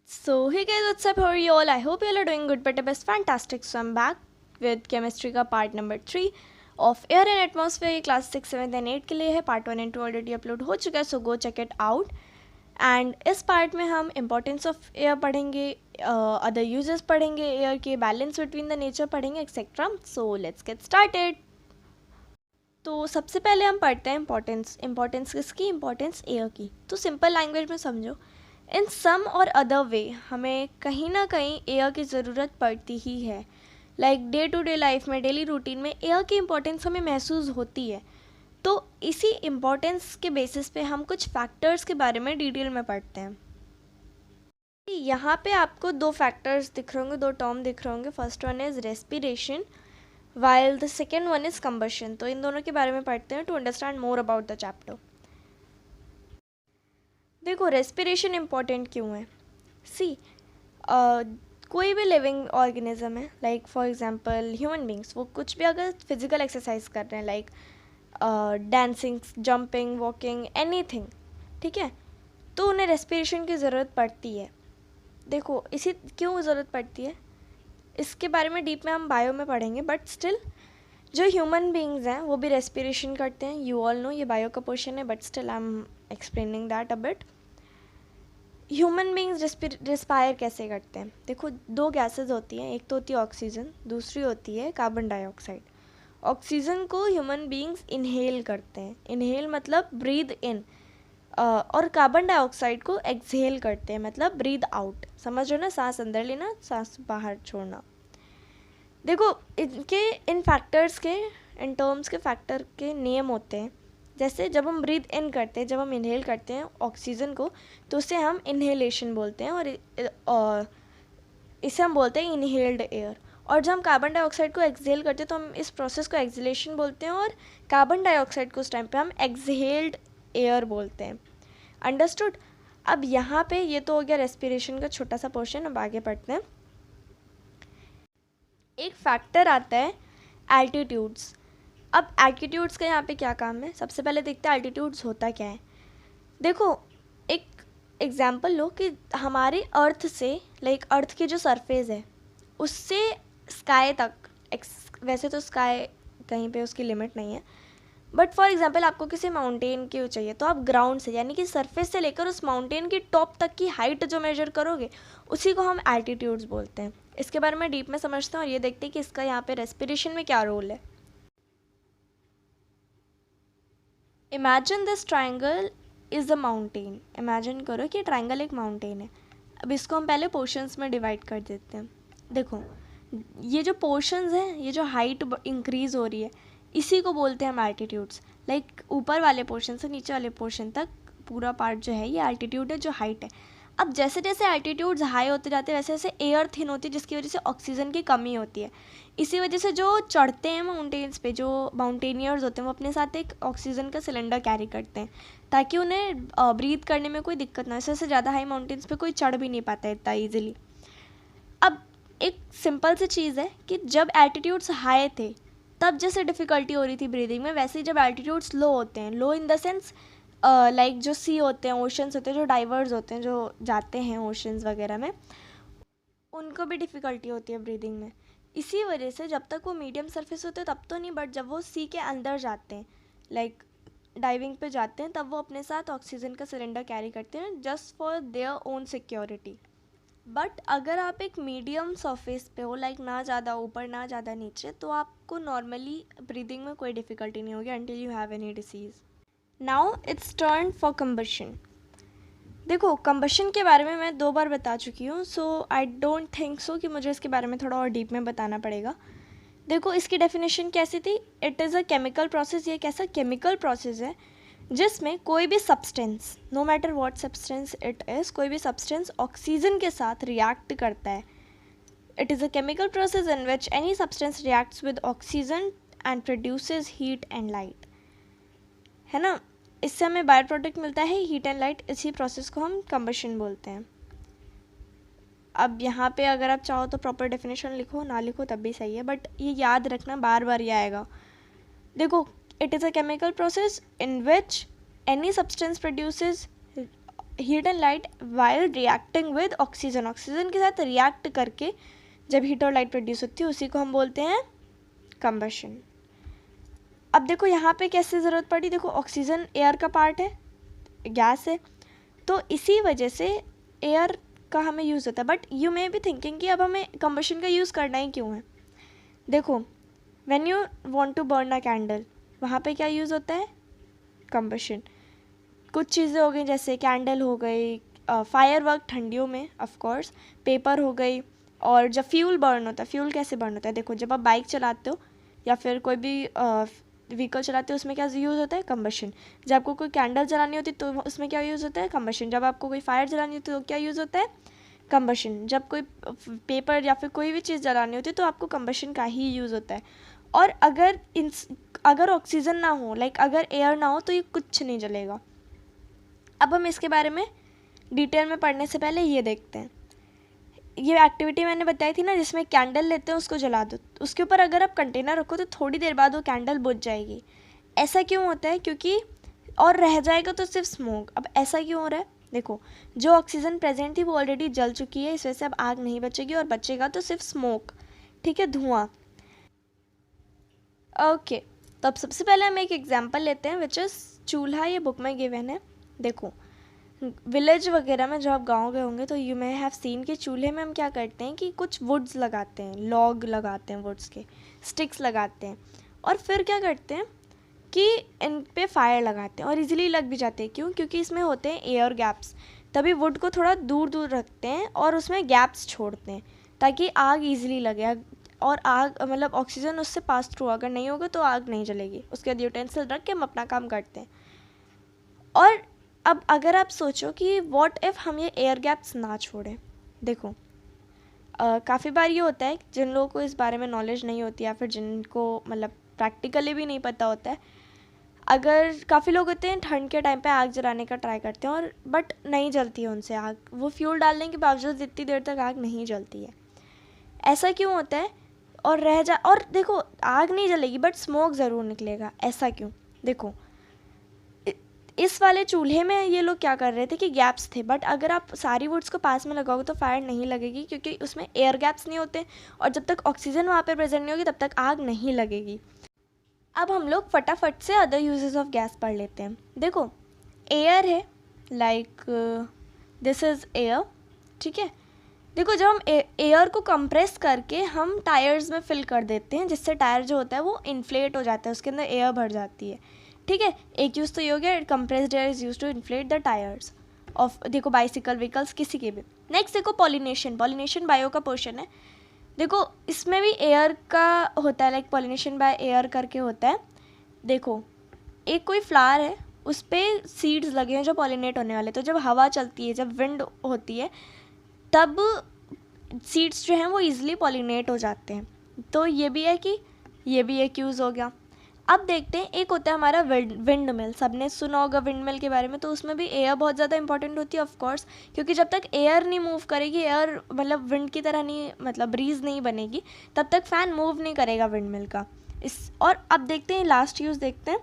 So hey guys, what's up? How are you all? I hope you all are doing good, but best fantastic. So I'm back with chemistry का part number 3 of air and atmosphere. ये class 6, 7 and 8 के लिए है. Part 1 and 2 already upload हो चुका है, so go check it out. And इस part में हम importance of air पढ़ेंगे, other uses पढ़ेंगे air के, balance between the nature पढ़ेंगे, etc. So let's get started. तो सबसे पहले हम पढ़ते हैं इम्पोर्टेंस किसकी? इम्पोर्टेंस एयर की. तो सिंपल लैंग्वेज में समझो, इन सम और अदर वे हमें कहीं ना कहीं एयर की ज़रूरत पड़ती ही है. Like day to day life में, डेली रूटीन में एयर की इम्पोर्टेंस हमें महसूस होती है. तो इसी इम्पोर्टेंस के बेसिस पे हम कुछ फैक्टर्स के बारे में डिटेल में पढ़ते हैं. यहाँ पे आपको दो फैक्टर्स दिख रहे होंगे, दो टर्म दिख रहे होंगे. First one is respiration while the second one is combustion. तो इन दोनों के बारे में पढ़ते हैं to understand more about the chapter. देखो रेस्पिरेशन इम्पॉर्टेंट क्यों है? सी कोई भी लिविंग ऑर्गेनिज्म है, like for example human beings, वो कुछ भी अगर फिजिकल एक्सरसाइज कर रहे हैं, like dancing, jumping, walking, anything, ठीक है, तो उन्हें रेस्पिरेशन की ज़रूरत पड़ती है. देखो इसी क्यों ज़रूरत पड़ती है, इसके बारे में डीप में हम बायो में पढ़ेंगे, बट स्टिल जो ह्यूमन बींग्स हैं वो भी रेस्पिरेशन करते हैं. यू ऑल नो ये बायो का पोर्शन है, but still I am explaining that a bit. Human beings respire कैसे करते हैं? देखो दो गैसेस होती हैं, एक तो होती है ऑक्सीजन, दूसरी होती है कार्बन डाइऑक्साइड. ऑक्सीजन को ह्यूमन बींग्स इनहेल करते हैं, इनहेल मतलब ब्रीद इन, और कार्बन डाइऑक्साइड को एक्सहेल करते हैं, मतलब ब्रीद आउट. समझ रहे हो ना, सांस अंदर लेना, सांस बाहर छोड़ना. देखो इनके इन फैक्टर्स के, इन टर्म्स के फैक्टर के नियम होते हैं. जैसे जब हम ब्रीद इन करते हैं, जब हम इनहेल करते हैं ऑक्सीजन को, तो उसे हम इनहेलेशन बोलते हैं, और इसे हम बोलते हैं इनहेल्ड एयर. और जब हम कार्बन डाइऑक्साइड को एक्सहेल करते हैं तो हम इस प्रोसेस को एक्सहेलेशन बोलते हैं, और कार्बन डाइऑक्साइड को उस टाइम पे हम एक्सहेल्ड एयर बोलते हैं. अंडरस्टूड? अब यहाँ पे ये तो हो गया रेस्पिरेशन का छोटा सा पोर्शन. अब आगे पढ़ते हैं. एक फैक्टर आता है एल्टीट्यूड्स. अब एल्टीट्यूड्स का यहाँ पे क्या काम है? सबसे पहले देखते हैं एल्टीट्यूड्स होता क्या है. देखो एक एग्जांपल लो कि हमारे अर्थ से, लाइक अर्थ की जो सरफेस है उससे स्काई तक, वैसे तो स्काई कहीं पे उसकी लिमिट नहीं है, बट फॉर एग्जांपल आपको किसी माउंटेन की चाहिए, तो आप ग्राउंड से, यानी कि सरफेस से लेकर उस माउंटेन की टॉप तक की हाइट जो मेजर करोगे उसी को हम एल्टीट्यूड्स बोलते हैं. इसके बारे में डीप में समझते हैं और ये देखते हैं कि इसका यहाँ पे रेस्पिरेशन में क्या रोल है. Imagine this triangle is a mountain. Imagine करो कि ट्राइंगल एक माउंटेन है. अब इसको हम पहले पोर्शंस में डिवाइड कर देते हैं. देखो ये जो पोर्शंस हैं, ये जो हाइट इंक्रीज हो रही है, इसी को बोलते हैं हम एल्टीट्यूड्स. लाइक ऊपर वाले पोर्शन से नीचे वाले पोर्शन तक पूरा पार्ट जो है ये एल्टीट्यूड है, जो हाइट है. अब जैसे जैसे एल्टीट्यूड्स हाई होते जाते हैं वैसे वैसे एयर थिन होती है, जिसकी वजह से ऑक्सीजन की कमी होती है. इसी वजह से जो चढ़ते हैं माउंटेन्स पे, जो माउंटेनियर्स होते हैं, वो अपने साथ एक ऑक्सीजन का सिलेंडर कैरी करते हैं ताकि उन्हें ब्रीथ करने में कोई दिक्कत ना हो. इससे ज़्यादा हाई माउंटेन्स पे कोई चढ़ भी नहीं पाता है इतना ईजिली. अब एक सिंपल सी चीज़ है कि जब एल्टीट्यूड्स हाई थे तब जैसे डिफ़िकल्टी हो रही थी ब्रीदिंग में, वैसे ही जब एल्टीट्यूड्स लो होते हैं, लो इन द सेंस लाइक जो सी होते हैं, ओशंस होते हैं, जो डाइवर्स होते हैं, जो जाते हैं ओशंस वगैरह में, उनको भी डिफ़िकल्टी होती है ब्रीदिंग में. इसी वजह से जब तक वो मीडियम सरफेस होते हैं तब तो नहीं, बट जब वो सी के अंदर जाते हैं, लाइक डाइविंग पे जाते हैं, तब वो अपने साथ ऑक्सीजन का सिलेंडर कैरी करते हैं just for their own security. But अगर आप एक मीडियम सरफेस पे हो, लाइक ना ज़्यादा ऊपर ना ज़्यादा नीचे, तो आपको नॉर्मली ब्रीदिंग में कोई डिफ़िकल्टी नहीं होगी until you have any disease. Now it's turn for combustion. देखो कंबशन के बारे में मैं 2 बार बता चुकी हूँ, सो आई डोंट थिंक सो कि मुझे इसके बारे में थोड़ा और डीप में बताना पड़ेगा. देखो इसकी डेफिनेशन कैसी थी? It is a chemical process. ये एक ऐसा केमिकल प्रोसेस है जिसमें कोई भी substance, no matter what substance it is, कोई भी सब्सटेंस ऑक्सीजन के साथ रिएक्ट करता है. It is a chemical process in which any substance reacts with oxygen and produces heat and light. है ना, इससे हमें बायो प्रोडक्ट मिलता है हीट एंड लाइट. इसी प्रोसेस को हम कंबशन बोलते हैं. अब यहाँ पे अगर आप चाहो तो प्रॉपर डेफिनेशन लिखो, ना लिखो तब भी सही है, बट ये याद रखना, बार बार ये आएगा. देखो it is a chemical process in which any substance produces heat and light while reacting with oxygen, oxygen के साथ रिएक्ट करके जब हीट और लाइट प्रोड्यूस होती है उसी को हम बोलते हैं कंबशन। अब देखो यहाँ पे कैसे ज़रूरत पड़ी, देखो ऑक्सीजन एयर का पार्ट है, गैस है, तो इसी वजह से एयर का हमें यूज़ होता है। But you may be thinking कि अब हमें कंबशन का यूज़ करना ही क्यों है। देखो when you want to burn a candle, वहाँ पे क्या यूज़ होता है, कंबशन। कुछ चीज़ें हो गई जैसे कैंडल हो गई, फायर वर्क ठंडियों में ऑफ कोर्स, पेपर हो गई, और जब फ्यूल बर्न होता है, फ्यूल कैसे बर्न होता है, देखो जब आप बाइक चलाते हो या फिर कोई भी व्हीकल चलाते हो उसमें क्या यूज़ होता है, कंबशन। जब आपको कोई कैंडल जलानी होती है तो उसमें क्या यूज़ होता है, कंबशन। जब आपको कोई फायर जलानी होती है तो क्या यूज़ होता है, कंबशन। जब कोई पेपर या फिर कोई भी चीज़ जलानी होती है तो आपको कंबशन का ही यूज़ होता है। और अगर ऑक्सीजन ना हो, लाइक अगर एयर ना हो, तो ये कुछ नहीं जलेगा। अब हम इसके बारे में डिटेल में पढ़ने से पहले ये देखते हैं। ये एक्टिविटी मैंने बताई थी ना, जिसमें कैंडल लेते हैं उसको जला दो, उसके ऊपर अगर आप कंटेनर रखो तो थोड़ी देर बाद वो कैंडल बुझ जाएगी। ऐसा क्यों होता है, क्योंकि और रह जाएगा तो सिर्फ स्मोक। अब ऐसा क्यों हो रहा है, देखो जो ऑक्सीजन प्रेजेंट थी वो ऑलरेडी जल चुकी है, इस वजह से अब आग नहीं बचेगी और बचेगा तो सिर्फ स्मोक, ठीक है, धुआं। ओके, तो अब सबसे पहले हम एक एग्जांपल लेते हैं विच इज़ चूल्हा। ये बुक में गिवन है। देखो विलेज वगैरह में, जब आप गाँव गए होंगे तो यू मे हैव सीन कि चूल्हे में हम क्या करते हैं कि कुछ वुड्स लगाते हैं, लॉग लगाते हैं, वुड्स के स्टिक्स लगाते हैं, और फिर क्या करते हैं कि इन पे फायर लगाते हैं और इजीली लग भी जाते हैं। क्यों, क्योंकि इसमें होते हैं एयर गैप्स, तभी वुड को थोड़ा दूर दूर रखते हैं और उसमें गैप्स छोड़ते हैं ताकि आग इजीली लगे। और आग मतलब ऑक्सीजन उससे पास थ्रू, अगर नहीं होगा तो आग नहीं जलेगी। उसके बाद यूटेंसिल रख के हम अपना काम करते हैं। और अब अगर आप सोचो कि व्हाट इफ़ हम ये एयर गैप्स ना छोड़ें। देखो काफ़ी बार ये होता है जिन लोगों को इस बारे में नॉलेज नहीं होती या फिर जिनको मतलब प्रैक्टिकली भी नहीं पता होता है, अगर काफ़ी लोग होते हैं ठंड के टाइम पे आग जलाने का ट्राई करते हैं और बट नहीं जलती है उनसे आग, वो फ्यूल डालने के बावजूद इतनी देर तक आग नहीं जलती है। ऐसा क्यों होता है, और देखो आग नहीं जलेगी बट स्मोक ज़रूर निकलेगा। ऐसा क्यों, देखो इस वाले चूल्हे में ये लोग क्या कर रहे थे कि गैप्स थे, बट अगर आप सारी वुड्स को पास में लगाओगे तो फायर नहीं लगेगी, क्योंकि उसमें एयर गैप्स नहीं होते और जब तक ऑक्सीजन वहाँ पे प्रेजेंट नहीं होगी तब तक आग नहीं लगेगी। अब हम लोग फटाफट से अदर यूजेस ऑफ गैस पढ़ लेते हैं। देखो एयर है, लाइक दिस इज़ एयर, ठीक है। देखो जब हम एयर को कंप्रेस करके हम टायर्स में फिल कर देते हैं, जिससे टायर जो होता है वो इन्फ्लेट हो जाता है, उसके अंदर एयर भर जाती है, ठीक है। एक यूज़ तो ये हो गया, compressed air is use to inflate the tyres of, देखो बाइसिकल व्हीकल्स किसी के भी। नेक्स्ट देखो पॉलिनेशन, पॉलिनेशन बायो का पोर्शन है। देखो इसमें भी एयर का होता है, लाइक पॉलिनेशन बाय एयर करके होता है। देखो एक कोई फ्लावर है, उस पर सीड्स लगे हैं जो पॉलिनेट होने वाले, तो जब हवा चलती है, जब विंड होती है, तब सीड्स जो हैं वो ईजिली पॉलिनेट हो जाते हैं। तो ये भी है कि ये भी एक यूज़ हो गया। अब देखते हैं, एक होता है हमारा विंड मिल, सबने सुना होगा विंड मिल के बारे में, तो उसमें भी एयर बहुत ज़्यादा इंपॉर्टेंट होती है ऑफ कोर्स, क्योंकि जब तक एयर नहीं मूव करेगी, एयर मतलब विंड की तरह नहीं, मतलब ब्रीज नहीं बनेगी, तब तक फ़ैन मूव नहीं करेगा विंड मिल का। और अब देखते हैं लास्ट यूज़ देखते हैं।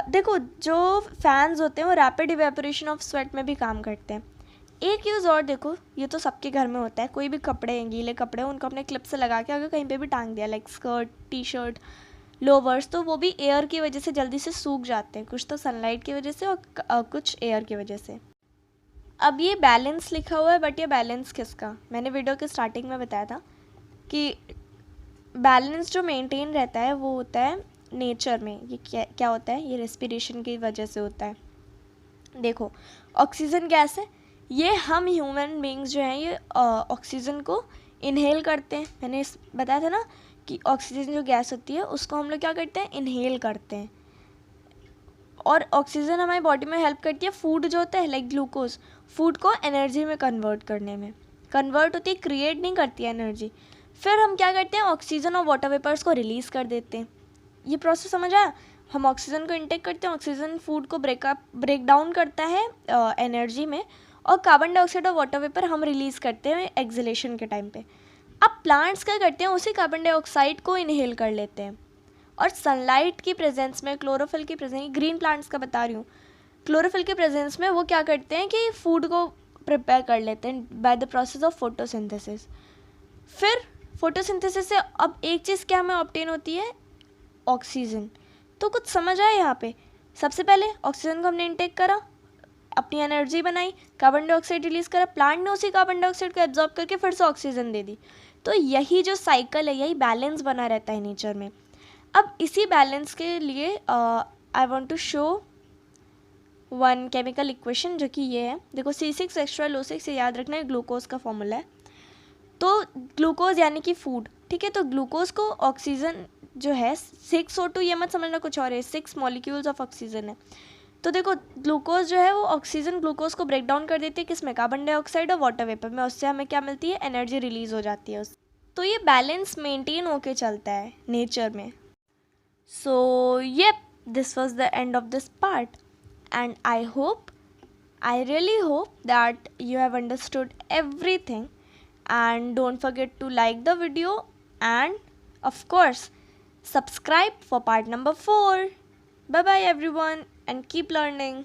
देखो जो फैंस होते हैं वो रैपिड इवेपोरेशन ऑफ स्वेट में भी काम करते हैं। एक यूज़ और देखो, ये तो सबके घर में होता है, कोई भी कपड़े हैं, गीले कपड़े, उनको अपने क्लिप से लगा के अगर कहीं पे भी टांग दिया, like skirt, T shirt, louvers, तो वो भी एयर की वजह से जल्दी से सूख जाते हैं, कुछ तो सनलाइट की वजह से और कुछ एयर की वजह से। अब ये बैलेंस लिखा हुआ है, बट ये बैलेंस किसका, मैंने वीडियो के स्टार्टिंग में बताया था कि बैलेंस जो मेंटेन रहता है वो होता है नेचर में। ये क्या होता है, ये रेस्पिरेशन की वजह से होता है। देखो ऑक्सीजन गैस है, ये हम ह्यूमन बींग्स जो हैं ये ऑक्सीजन को इनहेल करते हैं। मैंने बताया था ना कि ऑक्सीजन जो गैस होती है उसको हम लोग क्या करते हैं, इनहेल करते हैं। और ऑक्सीजन हमारी बॉडी में हेल्प करती है फूड जो होता है, लाइक ग्लूकोज, फूड को एनर्जी में कन्वर्ट करने में, कन्वर्ट होती है, क्रिएट नहीं करती है एनर्जी। फिर हम क्या करते हैं, ऑक्सीजन और वाटर वेपर्स को रिलीज़ कर देते हैं। ये प्रोसेस समझ आया, हम ऑक्सीजन को इंटेक करते हैं, ऑक्सीजन फूड को ब्रेक डाउन करता है एनर्जी में, और कार्बन डाइऑक्साइड और वाटर वेपर हम रिलीज़ करते हैं एक्सलेशन के टाइम पे। अब प्लांट्स क्या करते हैं, उसी कार्बन डाइऑक्साइड को इनहेल कर लेते हैं, और सनलाइट की प्रेजेंस में, क्लोरोफिल की प्रेजेंस, ग्रीन प्लांट्स का बता रही हूँ, क्लोरोफिल के प्रेजेंस में वो क्या करते हैं कि फूड को प्रिपेयर कर लेते हैं by the process of photosynthesis. फिर फोटोसिंथेसिस से अब एक चीज़ क्या हमें ऑब्टेन होती है, ऑक्सीजन। तो कुछ समझ आया यहाँ पे, सबसे पहले ऑक्सीजन को हमने इनटेक करा, अपनी एनर्जी बनाई, कार्बन डाइऑक्साइड रिलीज करा, प्लांट ने उसी कार्बन डाइऑक्साइड को एब्जॉर्ब करके फिर से ऑक्सीजन दे दी। तो यही जो साइकिल है, यही बैलेंस बना रहता है नेचर में। अब इसी बैलेंस के लिए I want to show one chemical equation, जो कि ये है, देखो C6H12O6, ये याद रखना है, ग्लूकोज का फॉर्मूला है। तो ग्लूकोज यानी कि फूड, ठीक है। तो ग्लूकोज को ऑक्सीजन जो है 6O2, ये मत समझना कुछ और है, 6 मॉलिक्यूल्स ऑफ ऑक्सीजन है। तो देखो ग्लूकोज जो है वो ऑक्सीजन ग्लूकोज को ब्रेक डाउन कर देती है किस में, कार्बन डाइऑक्साइड और वाटर वेपर में, उससे हमें क्या मिलती है, एनर्जी रिलीज हो जाती है उससे। तो ये बैलेंस मेंटेन होके चलता है नेचर में। So yep, this was the end of this part and I really hope that you have understood everything, and don't forget to like the video and of course subscribe for part number 4. Bye bye everyone and keep learning.